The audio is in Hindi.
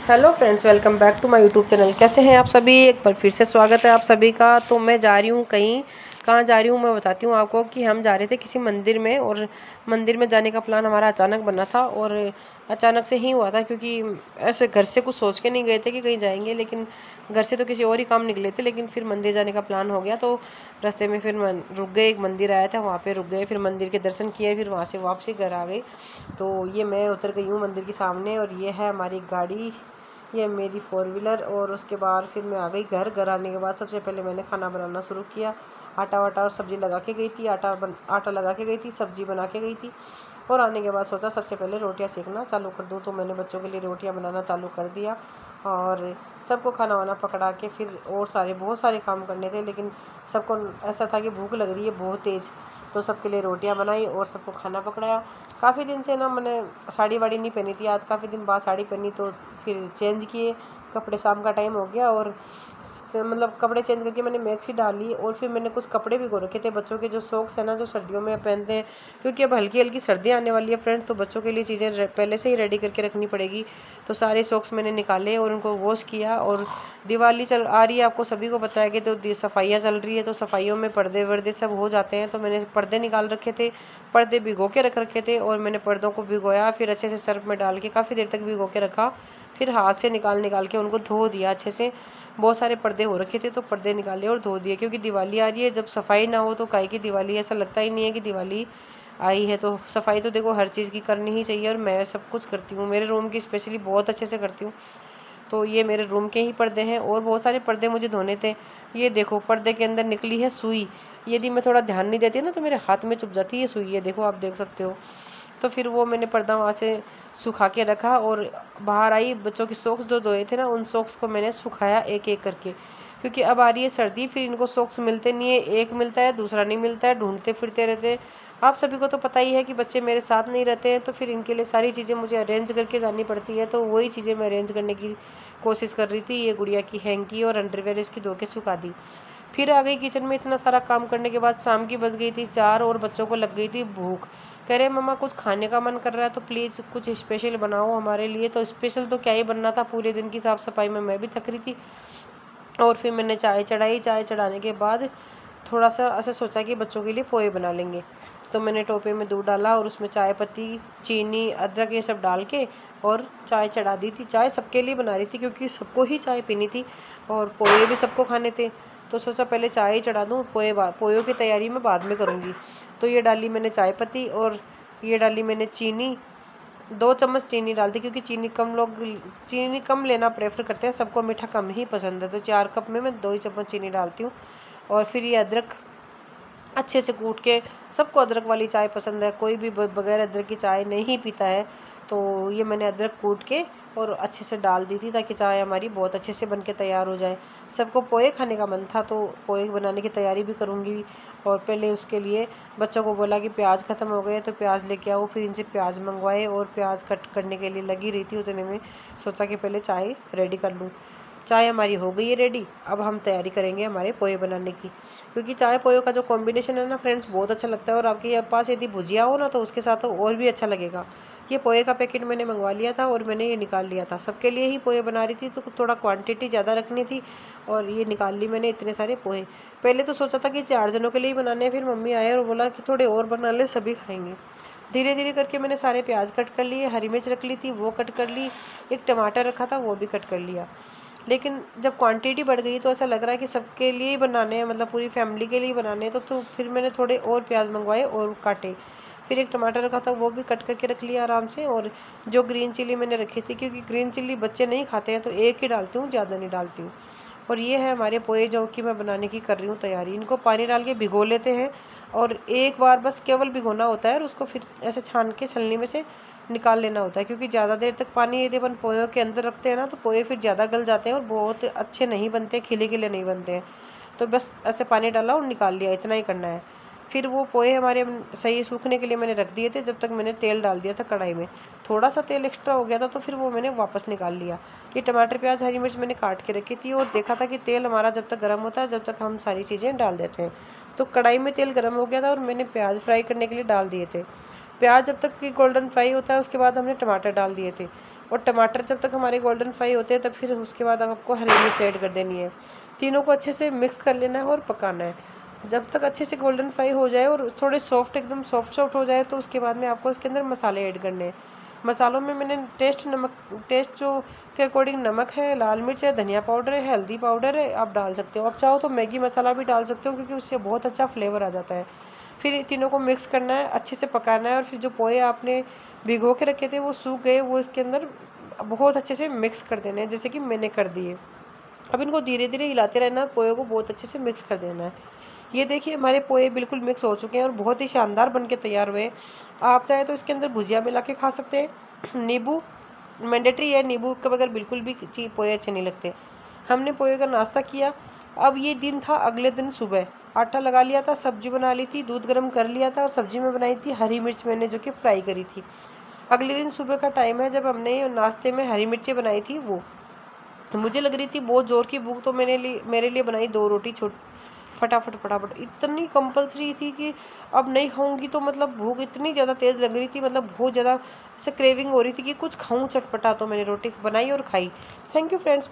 Hello friends, welcome back to my YouTube channel. कैसे हैं आप सभी? एक बार फिर से स्वागत है आप सभी का। तो मैं जा रही हूँ कहीं, कहाँ जा रही हूँ मैं बताती हूँ आपको। कि हम जा रहे थे किसी मंदिर में, और मंदिर में जाने का प्लान हमारा अचानक बना था, और अचानक से ही हुआ था। क्योंकि ऐसे घर से कुछ सोच के नहीं गए थे कि कहीं जाएंगे, लेकिन घर से तो किसी और ही काम निकले थे, लेकिन फिर मंदिर जाने का प्लान हो गया। तो रास्ते में फिर रुक गए, एक मंदिर आया था वहाँ पे रुक गए, फिर मंदिर के दर्शन किए, फिर वहाँ से वापसी घर आ गए। तो ये मैं उतर गई हूँ मंदिर के सामने, और ये है हमारी गाड़ी, ये मेरी फोर व्हीलर। और उसके बाद फिर मैं आ गई घर आने के बाद सबसे पहले मैंने खाना बनाना शुरू किया। आटा वाटा और सब्ज़ी लगा के गई थी, आटा लगा के गई थी, सब्ज़ी बना के गई थी। और आने के बाद सोचा सबसे पहले रोटियां सेकना चालू कर दूं, तो मैंने बच्चों के लिए रोटियां बनाना चालू कर दिया। और सबको खाना वाना पकड़ा के फिर और बहुत सारे काम करने थे, लेकिन सबको ऐसा था कि भूख लग रही है बहुत तेज़। तो सबके लिए रोटियां बनाई और सबको खाना पकड़ाया। काफ़ी दिन से ना मैंने साड़ी वाड़ी नहीं पहनी थी, आज काफ़ी दिन बाद साड़ी पहनी, तो फिर चेंज किए कपड़े। शाम का टाइम हो गया, और मतलब कपड़े चेंज करके मैंने मैक्सी डाली, और फिर मैंने कुछ कपड़े भिगो रखे थे बच्चों के, जो सॉक्स है ना, जो सर्दियों में पहनते हैं। क्योंकि अब हल्की हल्की सर्दी आने वाली है फ्रेंड्स, तो बच्चों के लिए चीज़ें पहले से ही रेडी करके रखनी पड़ेगी। तो सारे सॉक्स मैंने निकाले और उनको वॉश किया। और दिवाली चल आ रही है, आपको सभी को पता है कि तो सफाइयाँ चल रही है, तो सफाइयों में पर्दे वर्दे सब हो जाते हैं। तो मैंने पर्दे निकाल रखे थे, पर्दे भिगो के रख रखे थे, और मैंने पर्दों को भिगोया, फिर अच्छे से सर्फ में डाल के काफ़ी देर तक भिगो के रखा। फिर हाथ से निकाल के उनको धो दिया अच्छे से। बहुत सारे पर्दे हो रखे थे, तो पर्दे निकाले और धो दिए। क्योंकि दिवाली आ रही है, जब सफाई ना हो तो काहे की दिवाली, ऐसा लगता ही नहीं है कि दिवाली आई है। तो सफाई तो देखो हर चीज़ की करनी ही चाहिए, और मैं सब कुछ करती हूँ, मेरे रूम की स्पेशली बहुत अच्छे से करती हूँ। तो ये मेरे रूम के ही पर्दे हैं, और बहुत सारे पर्दे मुझे धोने थे। ये देखो पर्दे के अंदर निकली है सुई, यदि मैं थोड़ा ध्यान नहीं देती ना तो मेरे हाथ में चुभ जाती है सुई, ये देखो आप देख सकते हो। तो फिर वो मैंने पर्दा वहाँ से सुखा के रखा, और बाहर आई, बच्चों की सॉक्स जो धोए थे ना, उन सॉक्स को मैंने सुखाया एक एक करके। क्योंकि अब आ रही है सर्दी, फिर इनको सॉक्स मिलते नहीं है, एक मिलता है दूसरा नहीं मिलता है, ढूंढते फिरते रहते हैं। आप सभी को तो पता ही है कि बच्चे मेरे साथ नहीं रहते हैं, तो फिर इनके लिए सारी चीज़ें मुझे अरेंज करके जानी पड़ती है। तो वही चीज़ें मैं अरेंज करने की कोशिश कर रही थी। ये गुड़िया की हैंकी और अंडरवेयर इसकी धो के सुखा दी। फिर आ गई किचन में। इतना सारा काम करने के बाद शाम की बज गई थी 4, और बच्चों को लग गई थी भूख। कह रहे मम्मा कुछ खाने का मन कर रहा है, तो प्लीज़ कुछ स्पेशल बनाओ हमारे लिए। तो स्पेशल तो क्या ही बनना था, पूरे दिन की साफ़ सफाई में मैं भी थक रही थी। और फिर मैंने चाय चढ़ाई। चाय चढ़ाने के बाद थोड़ा सा ऐसा सोचा कि बच्चों के लिए पोहे बना लेंगे। तो मैंने टोपे में दूध डाला, और उसमें चाय पत्ती, चीनी, अदरक ये सब डाल के और चाय चढ़ा दी थी। चाय सबके लिए बना रही थी, क्योंकि सबको ही चाय पीनी थी, और पोहे भी सबको खाने थे। तो सोचा पहले चाय ही चढ़ा दूँ, पोयों की तैयारी मैं बाद में करूँगी। तो ये डाली मैंने चाय पत्ती, और ये डाली मैंने चीनी। 2 चम्मच चीनी डालती, क्योंकि चीनी कम लेना प्रेफर करते हैं, सबको मीठा कम ही पसंद है। तो 4 कप में मैं 2 ही चम्मच चीनी डालती हूँ। और फिर ये अदरक अच्छे से कूट के, सबको अदरक वाली चाय पसंद है, कोई भी बगैर अदरक की चाय नहीं पीता है। तो ये मैंने अदरक कूट के और अच्छे से डाल दी थी, ताकि चाय हमारी बहुत अच्छे से बन के तैयार हो जाए। सबको पोहे खाने का मन था, तो पोहे बनाने की तैयारी भी करूँगी। और पहले उसके लिए बच्चों को बोला कि प्याज ख़त्म हो गए तो प्याज लेके आओ, फिर इनसे प्याज मंगवाए, और प्याज कट करने के लिए लगी रही थी। उतने में सोचा कि पहले चाय रेडी कर लूँ। चाय हमारी हो गई है रेडी। अब हम तैयारी करेंगे हमारे पोहे बनाने की, क्योंकि चाय पोहे का जो कॉम्बिनेशन है ना फ्रेंड्स, बहुत अच्छा लगता है। और आपके पास यदि भुजिया हो ना, तो उसके साथ तो और भी अच्छा लगेगा। ये पोहे का पैकेट मैंने मंगवा लिया था, और मैंने ये निकाल लिया था। सबके लिए ही पोहे बना रही थी, तो थोड़ा क्वांटिटी ज़्यादा रखनी थी, और ये निकाल ली मैंने इतने सारे पोहे। पहले तो सोचा था कि 4 जनों के लिए ही बनाने हैं, फिर मम्मी आए और बोला कि थोड़े और बना ले, सभी खाएंगे। धीरे धीरे करके मैंने सारे प्याज कट कर लिए, हरी मिर्च रख ली थी वो कट कर ली, एक टमाटर रखा था वो भी कट कर लिया। लेकिन जब क्वांटिटी बढ़ गई, तो ऐसा लग रहा है कि सबके लिए ही बनाने हैं, मतलब पूरी फैमिली के लिए ही बनाने हैं। तो फिर मैंने थोड़े और प्याज मंगवाए और काटे। फिर एक टमाटर रखा था वो भी कट करके रख लिया आराम से। और जो ग्रीन चिली मैंने रखी थी, क्योंकि ग्रीन चिली बच्चे नहीं खाते हैं, तो एक ही डालती हूँ, ज़्यादा नहीं डालती हूँ। और ये है हमारे पोहे, जो कि मैं बनाने की कर रही हूँ तैयारी। इनको पानी डाल के भिगो लेते हैं, और एक बार बस केवल भिगोना होता है, और उसको फिर ऐसे छान के छलनी में से निकाल लेना होता है। क्योंकि ज़्यादा देर तक पानी यदि अपन पोयों के अंदर रखते हैं ना, तो पोहे फिर ज़्यादा गल जाते हैं और बहुत अच्छे नहीं बनते, खिले खिले नहीं बनते हैं। तो बस ऐसे पानी डाला और निकाल लिया, इतना ही करना है। फिर वो पोहे हमारे सही सूखने के लिए मैंने रख दिए थे, जब तक मैंने तेल डाल दिया था कढ़ाई में। थोड़ा सा तेल एक्स्ट्रा हो गया था, तो फिर वो मैंने वापस निकाल लिया। ये टमाटर प्याज हरी मिर्च मैंने काट के रखी थी, और देखा था कि तेल हमारा जब तक गर्म होता है, जब तक हम सारी चीज़ें डाल देते हैं। तो कढ़ाई में तेल गर्म हो गया था, और मैंने प्याज फ्राई करने के लिए डाल दिए थे। प्याज जब तक कि गोल्डन फ्राई होता है उसके बाद हमने टमाटर डाल दिए थे, और टमाटर जब तक हमारे गोल्डन फ्राई होते हैं तब फिर उसके बाद आपको हरी मिर्च ऐड कर देनी है। तीनों को अच्छे से मिक्स कर लेना है और पकाना है जब तक अच्छे से गोल्डन फ्राई हो जाए और थोड़े सॉफ्ट एकदम सॉफ्ट सॉफ्ट हो जाए। तो उसके बाद में आपको उसके अंदर मसाले ऐड करने हैं। मसालों में मैंने टेस्ट जो के अकॉर्डिंग नमक है, लाल मिर्च है, धनिया पाउडर है, हल्दी पाउडर है, आप डाल सकते हो। आप चाहो तो मैगी मसाला भी डाल सकते हो क्योंकि उससे बहुत अच्छा फ्लेवर आ जाता है। फिर तीनों को मिक्स करना है, अच्छे से पकाना है, और फिर जो पोहे आपने भिगो के रखे थे वो सूख गए, वो इसके अंदर बहुत अच्छे से मिक्स कर देने हैं जैसे कि मैंने कर दिए। अब इनको धीरे धीरे हिलाते रहना है, पोहे को बहुत अच्छे से मिक्स कर देना है। ये देखिए हमारे पोहे बिल्कुल मिक्स हो चुके हैं और बहुत ही शानदार बन के तैयार हुए हैं। आप चाहे तो इसके अंदर भुजिया मिला के खा सकते हैं। नींबू मैंडेटरी है, नींबू के बगैर बिल्कुल भी पोहे अच्छे नहीं लगते। हमने पोहे का नाश्ता किया। अब ये दिन था अगले दिन सुबह, आटा लगा लिया था, सब्जी बना ली थी, दूध गर्म कर लिया था, और सब्जी में बनाई थी हरी मिर्च मैंने जो कि फ्राई करी थी। अगले दिन सुबह का टाइम है जब हमने नाश्ते में हरी मिर्चें बनाई थी वो। मुझे लग रही थी बहुत ज़ोर की भूख, तो मेरे लिए बनाई 2 रोटी फटाफट फटाफट। इतनी कंपल्सरी थी कि अब नहीं खाऊंगी तो मतलब भूख इतनी ज़्यादा तेज़ लग रही थी, मतलब बहुत ज़्यादा ऐसे क्रेविंग हो रही थी कि कुछ खाऊं चटपटा। तो मैंने रोटी बनाई और खाई। Thank you friends.